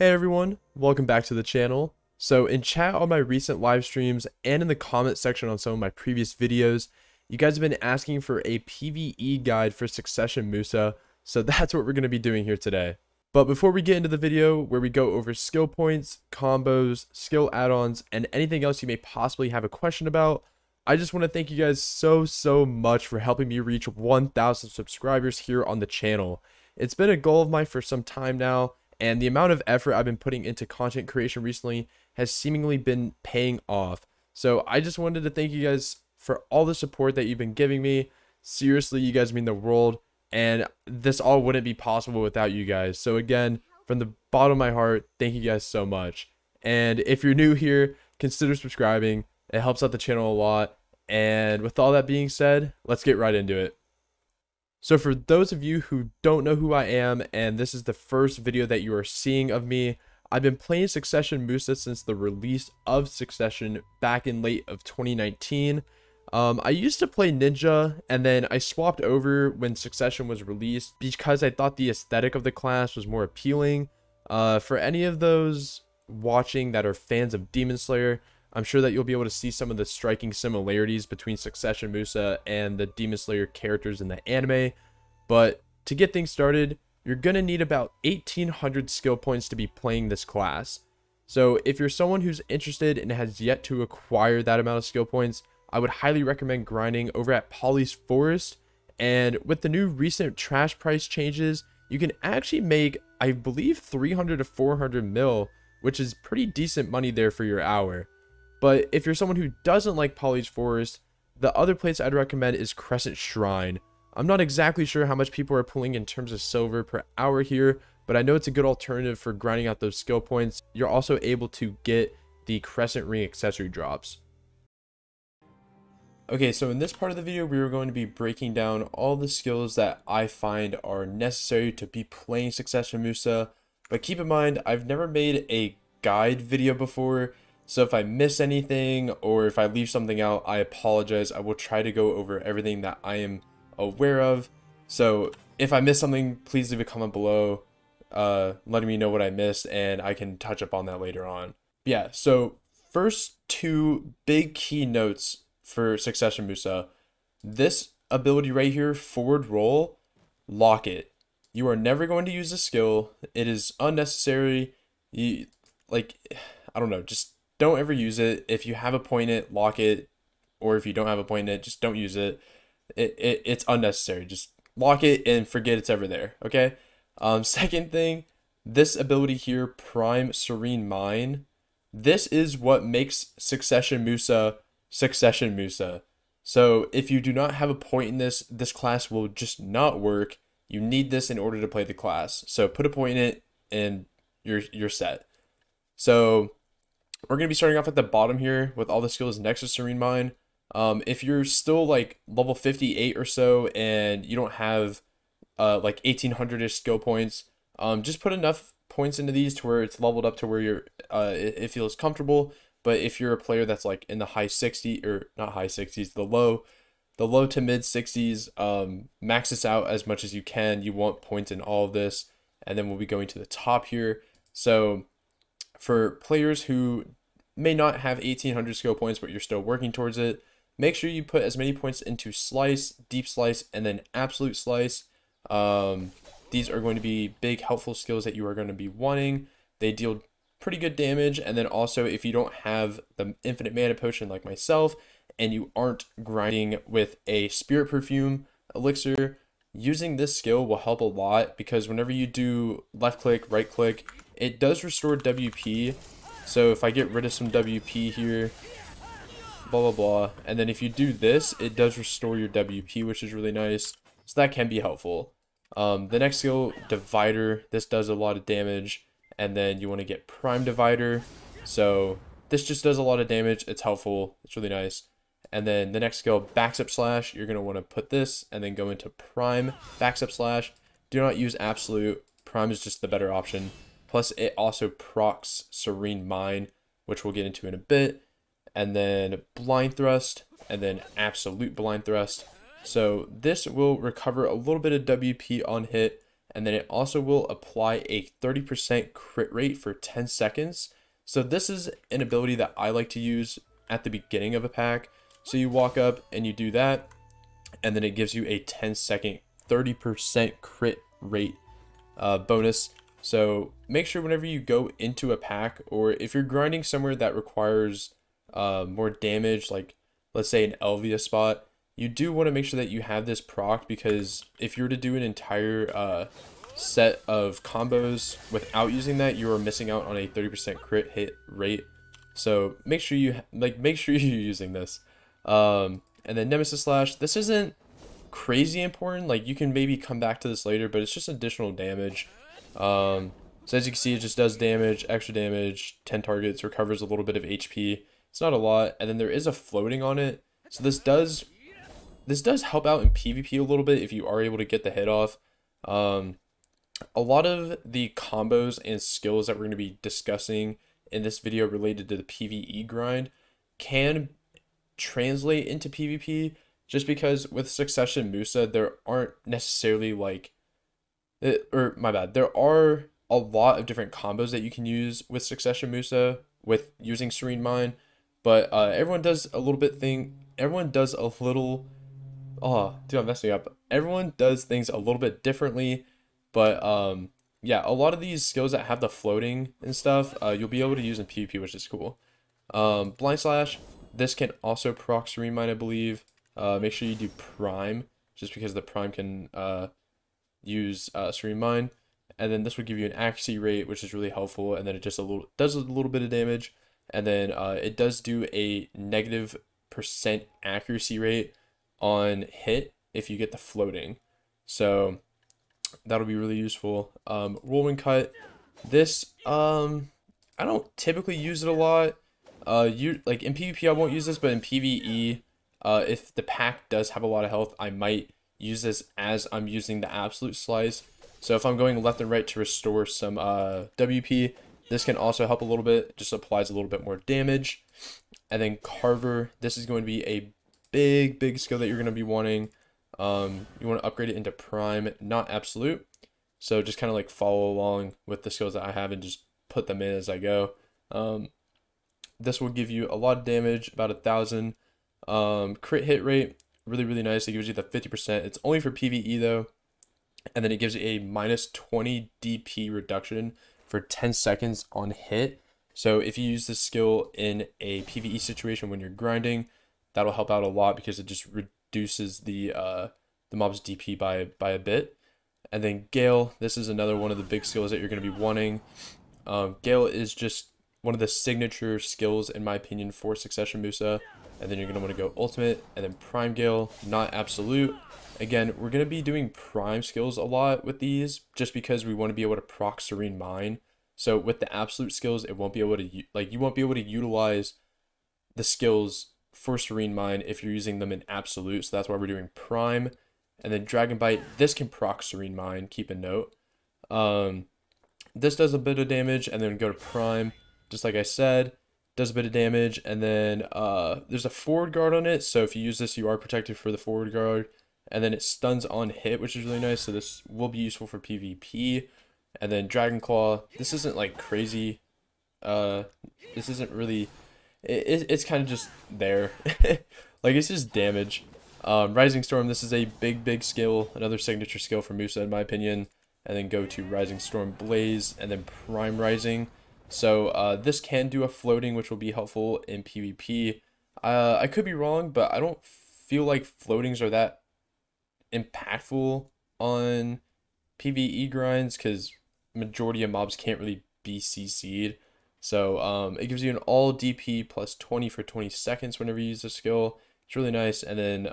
Hey everyone, welcome back to the channel. So in chat on my recent live streams and in the comment section on some of my previous videos, you guys have been asking for a PvE guide for Succession Musa, so that's what we're going to be doing here today. But before we get into the video where we go over skill points, combos, skill add-ons, and anything else you may possibly have a question about, I just want to thank you guys so much for helping me reach 1,000 subscribers here on the channel. It's been a goal of mine for some time now, and the amount of effort I've been putting into content creation recently has seemingly been paying off. So I just wanted to thank you guys for all the support that you've been giving me. Seriously, you guys mean the world, and this all wouldn't be possible without you guys. So again, from the bottom of my heart, thank you guys so much. And if you're new here, consider subscribing. It helps out the channel a lot. And with all that being said, let's get right into it. So for those of you who don't know who I am, and this is the first video that you are seeing of me, I've been playing Succession Musa since the release of Succession back in late of 2019. I used to play Ninja, and then I swapped over when Succession was released because I thought the aesthetic of the class was more appealing. For any of those watching that are fans of Demon Slayer, I'm sure that you'll be able to see some of the striking similarities between Succession Musa and the Demon Slayer characters in the anime. But to get things started, you're going to need about 1,800 skill points to be playing this class. So if you're someone who's interested and has yet to acquire that amount of skill points, I would highly recommend grinding over at Polly's Forest. And with the new recent trash price changes, you can actually make, I believe, 300 to 400 mil, which is pretty decent money there for your hour. But if you're someone who doesn't like Polly's Forest, the other place I'd recommend is Crescent Shrine. I'm not exactly sure how much people are pulling in terms of silver per hour here, but I know it's a good alternative for grinding out those skill points. You're also able to get the Crescent Ring accessory drops. Okay, so in this part of the video, we are going to be breaking down all the skills that I find are necessary to be playing Succession Musa. But keep in mind, I've never made a guide video before, so if I miss anything or if I leave something out, I apologize. I will try to go over everything that I am aware of. So if I miss something, please leave a comment below letting me know what I missed, and I can touch up on that later on. Yeah, so first two big key notes for Succession Musa. This ability right here, forward roll, lock it. You are never going to use this skill. It is unnecessary. I don't know, just don't ever use it. If you have a point in it, lock it. Or if you don't have a point in it, just don't use it. It's unnecessary. Just lock it and forget it's ever there. Okay. Second thing, this ability here, Prime Serene Mind. This is what makes Succession Musa Succession Musa. So if you do not have a point in this, this class will just not work. You need this in order to play the class. So put a point in it and you're set. So we're going to be starting off at the bottom here with all the skills next to Serene Mind. If you're still like level 58 or so and you don't have like 1,800-ish skill points, just put enough points into these to where it's leveled up to where you're it feels comfortable. But if you're a player that's like in the high 60s, or not high 60s, the low to mid 60s, max this out as much as you can. You want points in all of this, and then we'll be going to the top here. So for players who may not have 1,800 skill points, but you're still working towards it, make sure you put as many points into Slice, Deep Slice, and then Absolute Slice. These are going to be big, helpful skills that you are going to be wanting. They deal pretty good damage, and then also if you don't have the Infinite Mana Potion like myself, and you aren't grinding with a Spirit Perfume elixir, using this skill will help a lot, because whenever you do left click, right click, it does restore WP. So if I get rid of some WP here, blah blah blah, and then if you do this, it does restore your WP, which is really nice. So that can be helpful. The next skill, Divider. This does a lot of damage, and then you want to get Prime Divider. So this just does a lot of damage. It's helpful. It's really nice. And then the next skill, Backstep Slash. You're going to want to put this and then go into Prime Backstep Slash. Do not use Absolute. Prime is just the better option. Plus, it also procs Serene Mind, which we'll get into in a bit. And then Blind Thrust, and then Absolute Blind Thrust. So this will recover a little bit of WP on hit, and then it also will apply a 30% crit rate for 10 seconds. So this is an ability that I like to use at the beginning of a pack. So you walk up and you do that, and then it gives you a 10-second 30% crit rate bonus. So make sure whenever you go into a pack, or if you're grinding somewhere that requires more damage, like let's say an Elvia spot, you do want to make sure that you have this proc, because if you were to do an entire set of combos without using that, you are missing out on a 30% crit hit rate. So make sure you're using this. And then Nemesis Slash, this isn't crazy important, like you can maybe come back to this later, but it's just additional damage. So as you can see, it just does damage, extra damage, 10 targets, recovers a little bit of HP. It's not a lot, and then there is a floating on it. So this does help out in PvP a little bit if you are able to get the hit off. A lot of the combos and skills that we're going to be discussing in this video related to the PvE grind can translate into PvP, just because with Succession Musa, there aren't necessarily like, or my bad, there are a lot of different combos that you can use with Succession Musa with using Serene Mind, but everyone does a little, oh dude, I'm messing up. Everyone does things a little bit differently, but yeah, a lot of these skills that have the floating and stuff, you'll be able to use in PvP, which is cool. Blind Slash, this can also proc Serene Mind, I believe. Make sure you do Prime, just because the Prime can use Serene Mind, and then this would give you an accuracy rate, which is really helpful, and then it just does a little bit of damage, and then it does do a -% accuracy rate on hit if you get the floating, so that'll be really useful. Rolling Cut, this I don't typically use it a lot. Like in PvP I won't use this, but in PvE, if the pack does have a lot of health, I might use this as I'm using the Absolute Slice. So if I'm going left and right to restore some WP, this can also help a little bit, just applies a little bit more damage. And then Carver, this is going to be a big skill that you're going to be wanting. You want to upgrade it into Prime, not Absolute. So just kind of like follow along with the skills that I have and just put them in as I go. This will give you a lot of damage, about 1,000. Crit hit rate, really nice. It gives you the 50%. It's only for PvE though. And then it gives you a -20 DP reduction for 10 seconds on hit. So if you use this skill in a PvE situation when you're grinding, that'll help out a lot, because it just reduces the mob's DP by a bit. And then Gale, this is another one of the big skills that you're going to be wanting. Gale is just one of the signature skills, in my opinion, for Succession Musa. And then you're going to want to go Ultimate, and then Prime Gale, not Absolute. Again, we're going to be doing Prime skills a lot with these, just because we want to be able to proc Serene Mind. So with the Absolute skills, it won't be able to, you won't be able to utilize the skills for Serene Mind if you're using them in Absolute. So that's why we're doing Prime. And then Dragon Bite, this can proc Serene Mind, keep a note. This does a bit of damage, and then go to Prime, just like I said, does a bit of damage. And then there's a forward guard on it, so if you use this, you are protected for the forward guard. And then it stuns on hit, which is really nice, so this will be useful for PvP. And then Dragon Claw, this isn't like crazy, this isn't really, it's kind of just there. Like, it's just damage. Rising Storm, this is a big skill, another signature skill for Musa in my opinion. And then go to Rising Storm Blaze, and then Prime Rising. So this can do a floating, which will be helpful in PvP. I could be wrong, but I don't feel like floatings are that impactful on PvE grinds, because majority of mobs can't really be CC'd. So it gives you an all DP plus 20 for 20 seconds whenever you use the skill. It's really nice. And then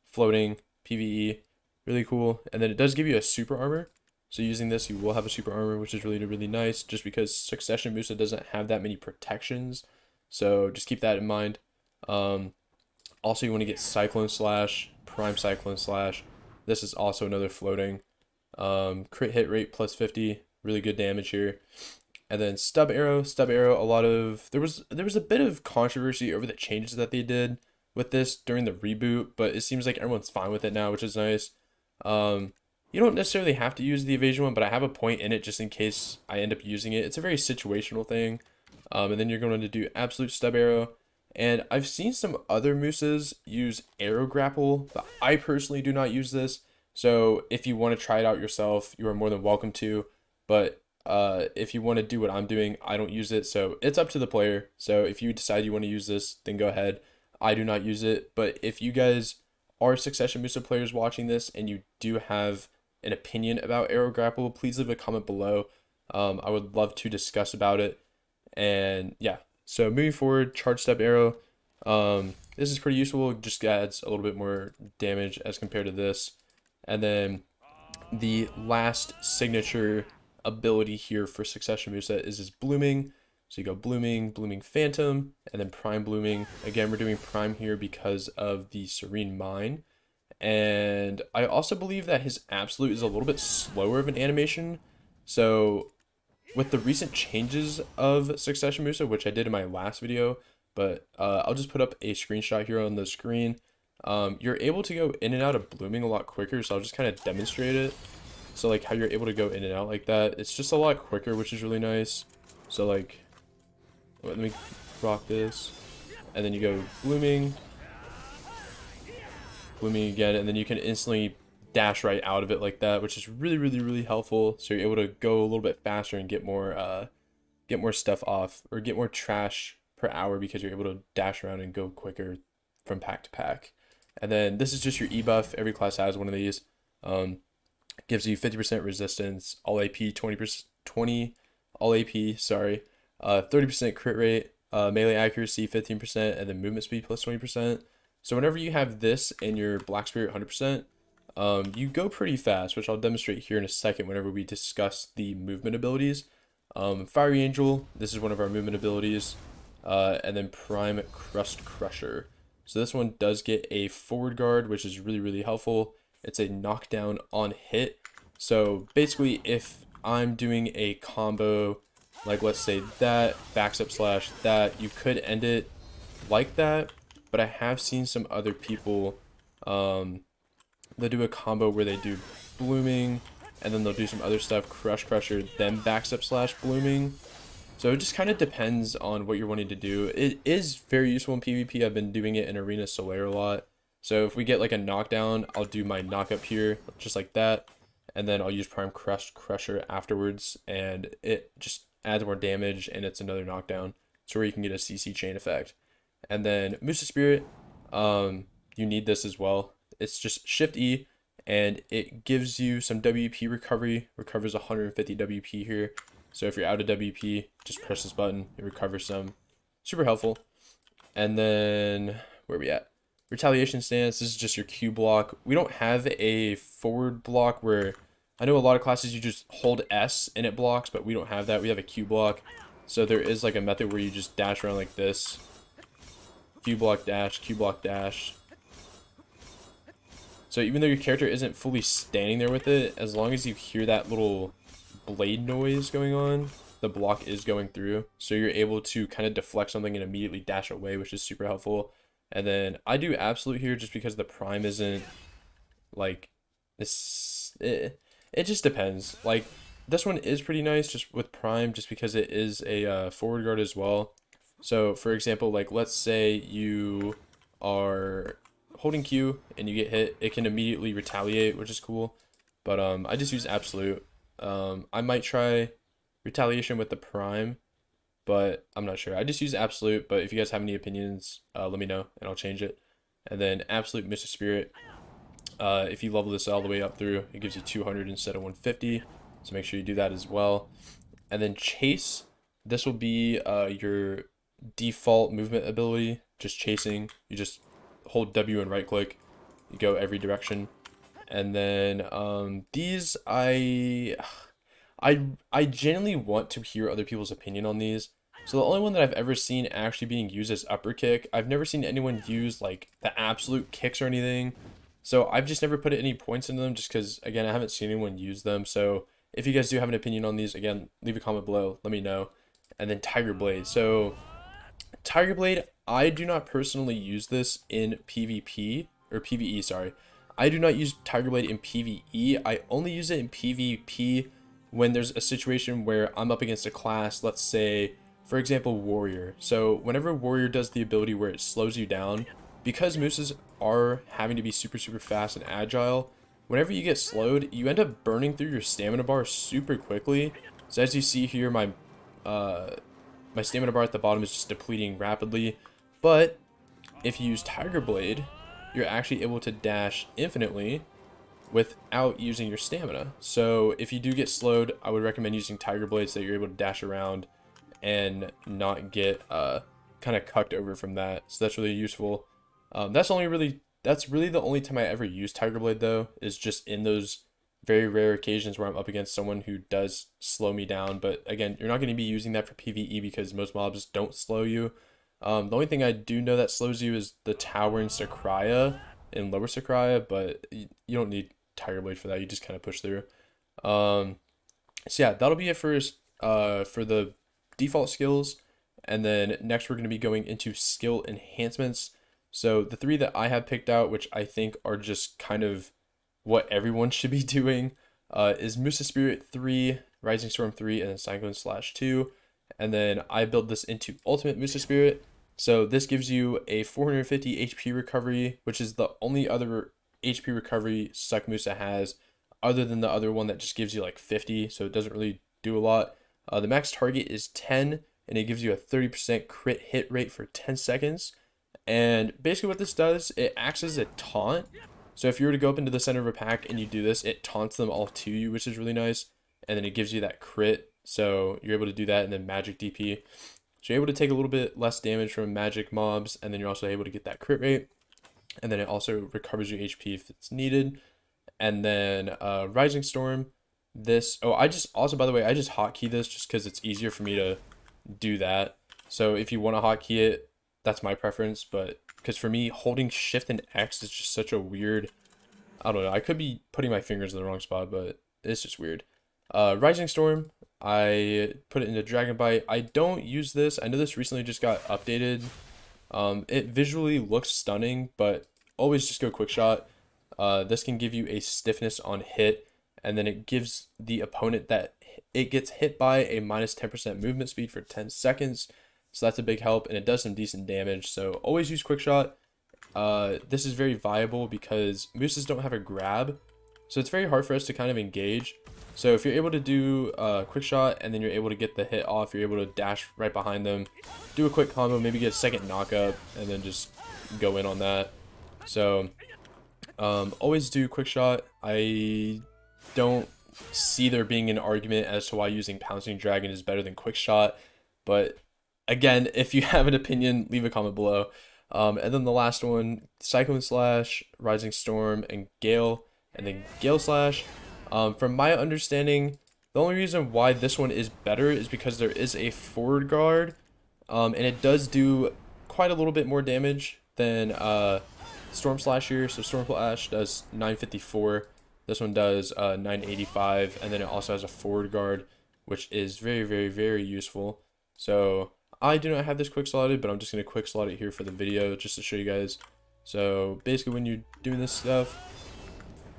floating PvE, really cool. And then it does give you a super armor. So using this, you will have a super armor, which is really nice, just because Succession Musa doesn't have that many protections. So just keep that in mind. Also, you want to get Cyclone Slash, Prime Cyclone Slash. This is also another floating. Crit hit rate plus 50, really good damage here. And then Stub Arrow, a lot of, there was a bit of controversy over the changes that they did with this during the reboot, but it seems like everyone's fine with it now, which is nice. You don't necessarily have to use the evasion one, but I have a point in it just in case I end up using it. It's a very situational thing. And then you're going to do absolute stub arrow. And I've seen some other Musas use arrow grapple, but I personally do not use this. So if you want to try it out yourself, you are more than welcome to. But if you want to do what I'm doing, I don't use it. So it's up to the player. So if you decide you want to use this, then go ahead. I do not use it. But if you guys are Succession Musa players watching this and you do have an opinion about arrow grapple, please leave a comment below. I would love to discuss about it. And yeah, so moving forward, charge step arrow. This is pretty useful. It just adds a little bit more damage as compared to this. And then the last signature ability here for Succession Musa is blooming. So you go blooming, blooming phantom, and then prime blooming. Again, we're doing prime here because of the serene mine. And I also believe that his absolute is a little bit slower of an animation. So with the recent changes of Succession Musa, which I did in my last video, but I'll just put up a screenshot here on the screen. You're able to go in and out of blooming a lot quicker, so I'll just kind of demonstrate it. So like how you're able to go in and out like that, it's just a lot quicker, which is really nice. So like, let me rock this, and then you go blooming, blooming again, and then you can instantly dash right out of it like that, which is really helpful. So you're able to go a little bit faster and get more stuff off, or get more trash per hour, because you're able to dash around and go quicker from pack to pack. And then this is just your e-buff. Every class has one of these. Gives you 50% resistance, all AP, 20 all AP, sorry, 30% crit rate, melee accuracy 15%, and then movement speed plus 20%. So whenever you have this in your Black Spirit 100%, you go pretty fast, which I'll demonstrate here in a second whenever we discuss the movement abilities. Fiery Angel, this is one of our movement abilities, and then Prime Crust Crusher. So this one does get a forward guard, which is really helpful. It's a knockdown on hit. So basically, if I'm doing a combo, like let's say that, backstep slash that, you could end it like that, but I have seen some other people, they'll do a combo where they do blooming, and then they'll do some other stuff, crush crusher, then backstep slash blooming. So it just kind of depends on what you're wanting to do. It is very useful in PvP. I've been doing it in Arena Solaire a lot. So if we get like a knockdown, I'll do my knock up here, just like that. And then I'll use Prime Crusher afterwards, and it just adds more damage, and it's another knockdown. So where you can get a CC chain effect. And then Musa Spirit, you need this as well. It's just Shift E, and it gives you some WP recovery, recovers 150 WP here. So if you're out of WP, just press this button, it recovers some. Super helpful. And then, where are we at? Retaliation Stance, this is just your Q block. We don't have a forward block where, I know a lot of classes you just hold S and it blocks, but we don't have that. We have a Q block. So there is like a method where you just dash around like this. Q block dash, Q block dash. So even though your character isn't fully standing there with it, as long as you hear that little blade noise going on, the block is going through. So you're able to kind of deflect something and immediately dash away, which is super helpful. And then I do absolute here just because the prime isn't like this. It just depends. Like this one is pretty nice just with prime, just because it is a forward guard as well. So for example, like let's say you are holding Q and you get hit, it can immediately retaliate, which is cool. But I just use absolute. I might try retaliation with the prime, but I'm not sure. I just use absolute, but if you guys have any opinions, let me know and I'll change it. And then absolute Musa Spirit, if you level this all the way up through, it gives you 200 instead of 150, so make sure you do that as well. And then chase, this will be your default movement ability, just chasing. You just hold W and right click, you go every direction. And then these, I genuinely want to hear other people's opinion on these. So the only one that I've ever seen actually being used is upper kick. I've never seen anyone use like the absolute kicks or anything. So I've just never put any points into them just because, again, I haven't seen anyone use them. So if you guys do have an opinion on these, again, leave a comment below, let me know. And then Tiger Blade. So Tiger Blade, I do not personally use this in PvP, or PvE, sorry. I do not use Tiger Blade in PvE. I only use it in PvP when there's a situation where I'm up against a class, let's say, for example, Warrior. So whenever Warrior does the ability where it slows you down, because Musas are having to be super fast and agile, whenever you get slowed, you end up burning through your stamina bar super quickly. So as you see here, my stamina bar at the bottom is just depleting rapidly. But if you use Tiger Blade, you're actually able to dash infinitely without using your stamina. So if you do get slowed, I would recommend using Tiger Blade so that you're able to dash around and not get kind of cucked over from that. So that's really useful. That's really the only time I ever use Tiger Blade, though, is just in those very rare occasions where I'm up against someone who does slow me down. But again, you're not going to be using that for PvE because most mobs don't slow you. The only thing I do know that slows you is the tower in Sakraya, in lower Sakraya, but you don't need Tiger Blade for that. You just kind of push through. So yeah, that'll be it for the default skills. And then next we're going to be going into skill enhancements. So the 3 that I have picked out, which I think are just kind of what everyone should be doing, is Musa Spirit 3, Rising Storm 3, and then Cyclone Slash 2. And then I build this into Ultimate Musa Spirit. So this gives you a 450 HP recovery, which is the only other HP recovery Suck Musa has, other than the other one that just gives you like 50, so it doesn't really do a lot. The max target is 10, and it gives you a 30% crit hit rate for 10 seconds. And basically what this does, it acts as a taunt. So if you were to go up into the center of a pack and you do this, it taunts them all to you, which is really nice. And then it gives you that crit, so you're able to do that, and then magic DP. So you're able to take a little bit less damage from magic mobs, and then you're also able to get that crit rate. And then it also recovers your HP if it's needed. And then Rising Storm, this, I just hotkey this just because it's easier for me to do that. So if you want to hotkey it, that's my preference, but because for me, holding Shift and X is just such a weird, I don't know, I could be putting my fingers in the wrong spot, but it's just weird. Rising Storm, I put it into Dragon Bite. I don't use this. I know this recently just got updated. It visually looks stunning, but always just go quick shot. This can give you a stiffness on hit, and then it gives the opponent that it gets hit by a minus 10% movement speed for 10 seconds. So that's a big help, and it does some decent damage. So always use quick shot. This is very viable because Musas don't have a grab, so it's very hard for us to kind of engage. So if you're able to do quick shot and then you're able to get the hit off, you're able to dash right behind them, do a quick combo, maybe get a second knockup, and then just go in on that. So always do quick shot. I don't see there being an argument as to why using Pouncing Dragon is better than quick shot, but again, if you have an opinion, leave a comment below. And then the last one, Cyclone Slash, Rising Storm, and Gale, and then Gale Slash. From my understanding, the only reason why this one is better is because there is a forward guard, and it does do quite a little bit more damage than Storm Slash here. So Storm Slash does 954, this one does 985, and then it also has a forward guard, which is very useful. So I do not have this quick slotted, but I'm just going to quick slot it here for the video just to show you guys. So basically when you're doing this stuff,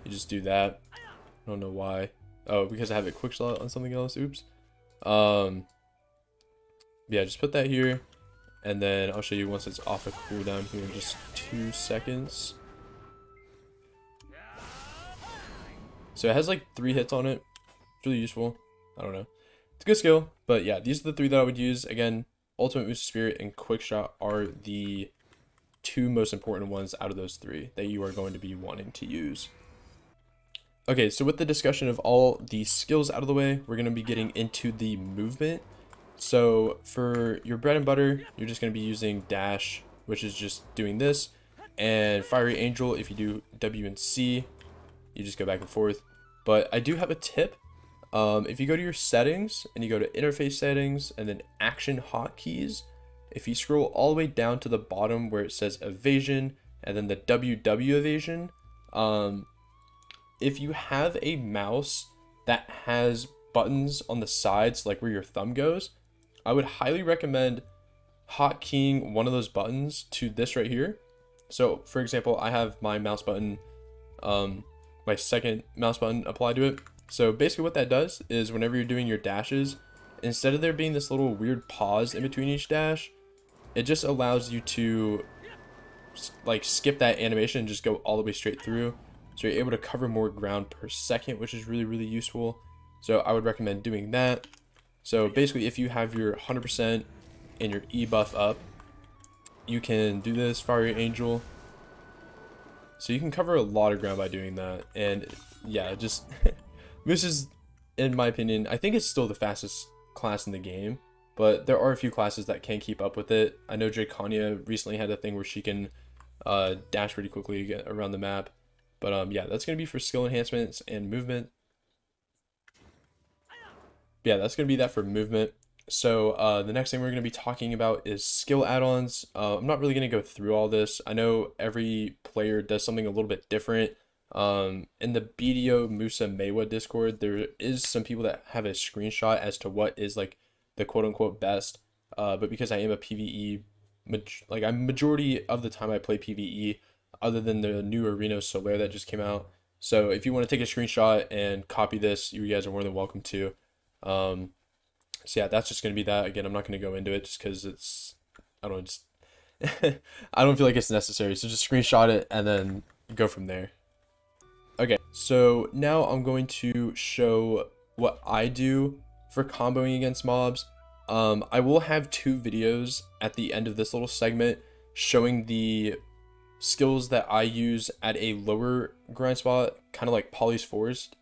you just do that. I don't know why. Oh, because I have it quick slot on something else. Oops. Yeah, just put that here, and then I'll show you once it's off a cooldown here in just 2 seconds. So it has like 3 hits on it. It's really useful. I don't know. It's a good skill, but yeah, these are the 3 that I would use. Again, Ultimate Musa Spirit and Quick Shot are the 2 most important ones out of those 3 that you are going to be wanting to use. Okay, so with the discussion of all the skills out of the way, we're going to be getting into the movement. So for your bread and butter, you're just going to be using dash, which is just doing this, and Fiery Angel, if you do W and C, you just go back and forth. But I do have a tip. If you go to your settings and you go to interface settings and then action hotkeys, if you scroll all the way down to the bottom where it says evasion and then the WW evasion, if you have a mouse that has buttons on the sides, like where your thumb goes, I would highly recommend hotkeying one of those buttons to this right here. So for example, I have my mouse button my second mouse button applied to it. So basically what that does is whenever you're doing your dashes, instead of there being this little weird pause in between each dash, it just allows you to like skip that animation and just go all the way straight through. So you're able to cover more ground per second, which is really, really useful. So I would recommend doing that. So basically if you have your 100% and your E buff up, you can do this, Fiery Angel. So you can cover a lot of ground by doing that. And yeah, just Musa's, in my opinion, I think it's still the fastest class in the game, but there are a few classes that can keep up with it. I know Draconia recently had a thing where she can dash pretty quickly around the map. But yeah, that's going to be for skill enhancements and movement. Yeah, that's going to be that for movement. So the next thing we're going to be talking about is skill add-ons. I'm not really going to go through all this. I know every player does something a little bit different. In the BDO Musa Maywa Discord, there is some people that have a screenshot as to what is like the quote-unquote best. But because I am a PvE, like I'm majority of the time I play PvE, other than the new Arena Solaire that just came out. So if you want to take a screenshot and copy this, you guys are more than welcome to. So yeah, that's just going to be that. Again, I'm not going to go into it just because it's, I don't know, just I don't feel like it's necessary. So just screenshot it and then go from there. Okay, so now I'm going to show what I do for comboing against mobs. I will have 2 videos at the end of this little segment showing the skills that I use at a lower grind spot, kind of like Polly's Forest.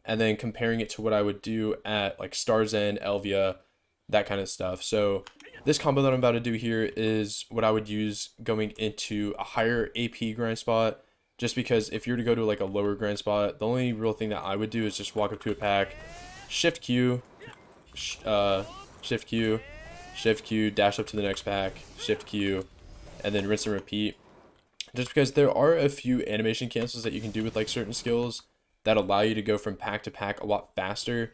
And then comparing it to what I would do at like Star's End, Elvia, that kind of stuff. So this combo that I'm about to do here is what I would use going into a higher AP grind spot. Just because if you're to go to like a lower grind spot, the only real thing that I would do is just walk up to a pack, shift Q, shift Q, shift Q, dash up to the next pack, shift Q, and then rinse and repeat. Just because there are a few animation cancels that you can do with like certain skills that allow you to go from pack to pack a lot faster,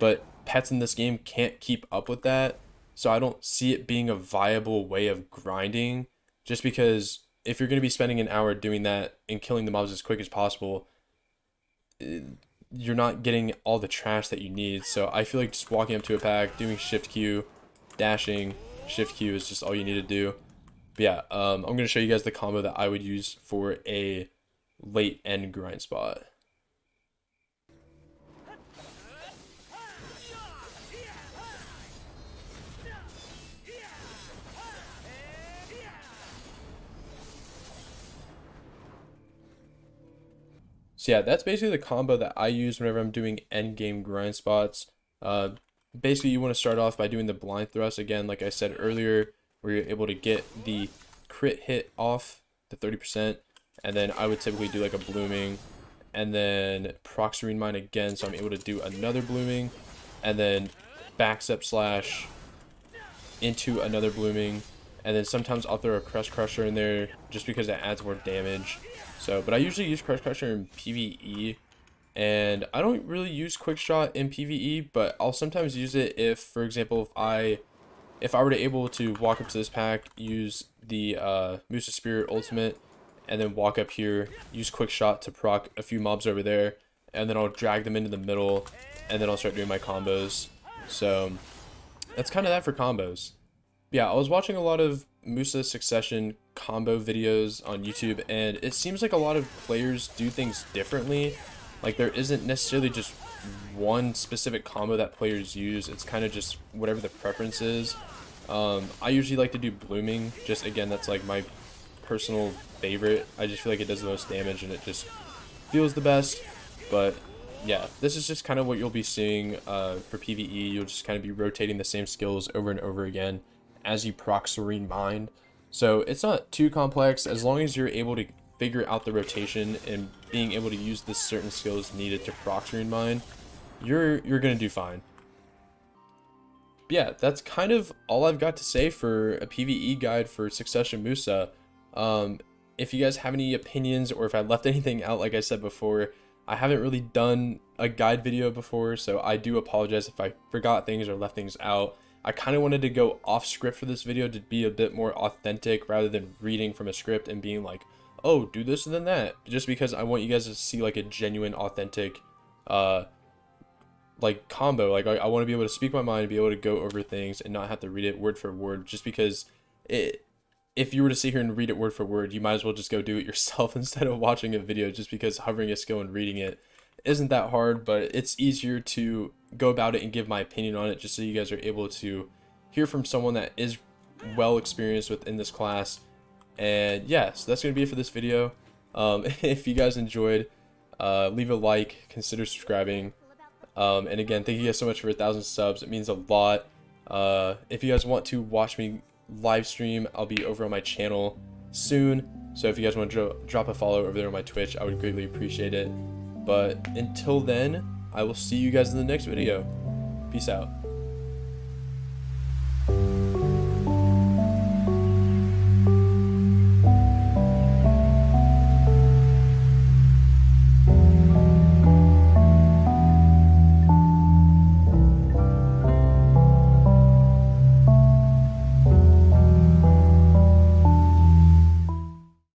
but pets in this game can't keep up with that. So I don't see it being a viable way of grinding, just because if you're going to be spending an hour doing that and killing the mobs as quick as possible, you're not getting all the trash that you need. So I feel like just walking up to a pack, doing shift Q, dashing, shift Q is just all you need to do. But yeah, I'm going to show you guys the combo that I would use for a late end grind spot. So yeah, that's basically the combo that I use whenever I'm doing end game grind spots. Basically, you want to start off by doing the blind thrust again, like I said earlier, where you're able to get the crit hit off the 30%, and then I would typically do like a blooming, and then proc serene mine again, so I'm able to do another blooming, and then backstep slash into another blooming, and then sometimes I'll throw a crush crusher in there just because it adds more damage. So, but I usually use Crush Crusher in PvE, and I don't really use Quick Shot in PvE, but I'll sometimes use it if, for example, if I were to able to walk up to this pack, use the Musa Spirit Ultimate, and then walk up here, use Quick Shot to proc a few mobs over there, and then I'll drag them into the middle, and then I'll start doing my combos. So that's kind of that for combos. Yeah, I was watching a lot of Musa Succession combo videos on YouTube, and it seems like a lot of players do things differently. Like there isn't necessarily just one specific combo that players use. It's kind of just whatever the preference is. I usually like to do blooming, just again, that's like my personal favorite. I just feel like it does the most damage and it just feels the best. But yeah, this is just kind of what you'll be seeing for PvE. You'll just kind of be rotating the same skills over and over again as you proc serene mine. So it's not too complex as long as you're able to figure out the rotation and being able to use the certain skills needed to proc serene mine. You're gonna do fine. yeah, that's kind of all I've got to say for a PvE guide for Succession Musa. If you guys have any opinions or if I left anything out, like I said before, I haven't really done a guide video before, so I do apologize if I forgot things or left things out. I kind of wanted to go off script for this video to be a bit more authentic rather than reading from a script and being like, oh, do this and then that, just because I want you guys to see like a genuine, authentic like combo. Like I want to be able to speak my mind, be able to go over things and not have to read it word for word, just because if you were to sit here and read it word for word, you might as well just go do it yourself instead of watching a video, just because hovering a skill and reading it isn't that hard, but it's easier to go about it and give my opinion on it, just so you guys are able to hear from someone that is well experienced within this class. And yeah, so that's going to be it for this video. If you guys enjoyed, leave a like, consider subscribing. And again, thank you guys so much for 1,000 subs. It means a lot. If you guys want to watch me live stream, I'll be over on my channel soon. So if you guys want to drop a follow over there on my Twitch, I would greatly appreciate it. But until then, I will see you guys in the next video. Peace out.